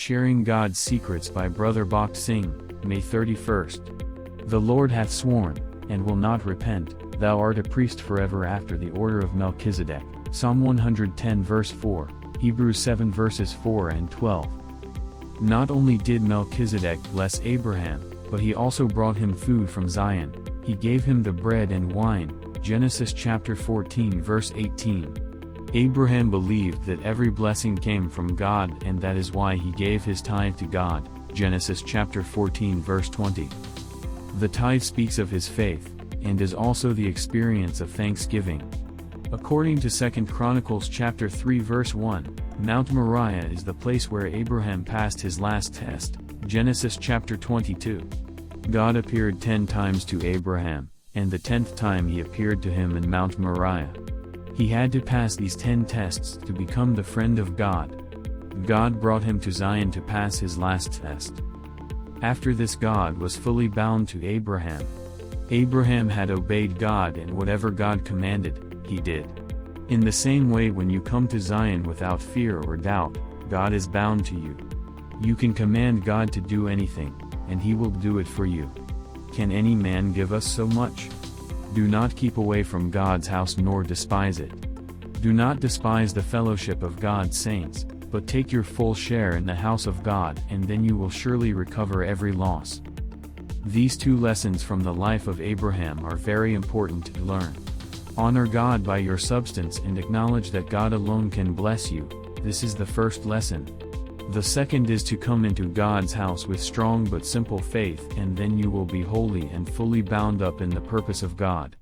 Sharing God's Secrets by Brother Bakht Singh, May 31st. The Lord hath sworn, and will not repent, thou art a priest forever after the order of Melchizedek. Psalm 110 verse 4, Hebrews 7 verses 4 and 12. Not only did Melchizedek bless Abraham, but he also brought him food from Zion. He gave him the bread and wine, Genesis chapter 14 verse 18. Abraham believed that every blessing came from God, and that is why he gave his tithe to God, Genesis chapter 14 verse 20. The tithe speaks of his faith, and is also the experience of thanksgiving. According to 2 Chronicles chapter 3 verse 1, Mount Moriah is the place where Abraham passed his last test, Genesis chapter 22. God appeared 10 times to Abraham, and the 10th time he appeared to him in Mount Moriah. He had to pass these 10 tests to become the friend of God. God brought him to Zion to pass his last test. After this, God was fully bound to Abraham. Abraham had obeyed God, and whatever God commanded, he did. In the same way, when you come to Zion without fear or doubt, God is bound to you. You can command God to do anything, and he will do it for you. Can any man give us so much? Do not keep away from God's house nor despise it. Do not despise the fellowship of God's saints, but take your full share in the house of God, and then you will surely recover every loss. These 2 lessons from the life of Abraham are very important to learn. Honor God by your substance and acknowledge that God alone can bless you. This is the first lesson. The second is to come into God's house with strong but simple faith, and then you will be wholly and fully bound up in the purpose of God.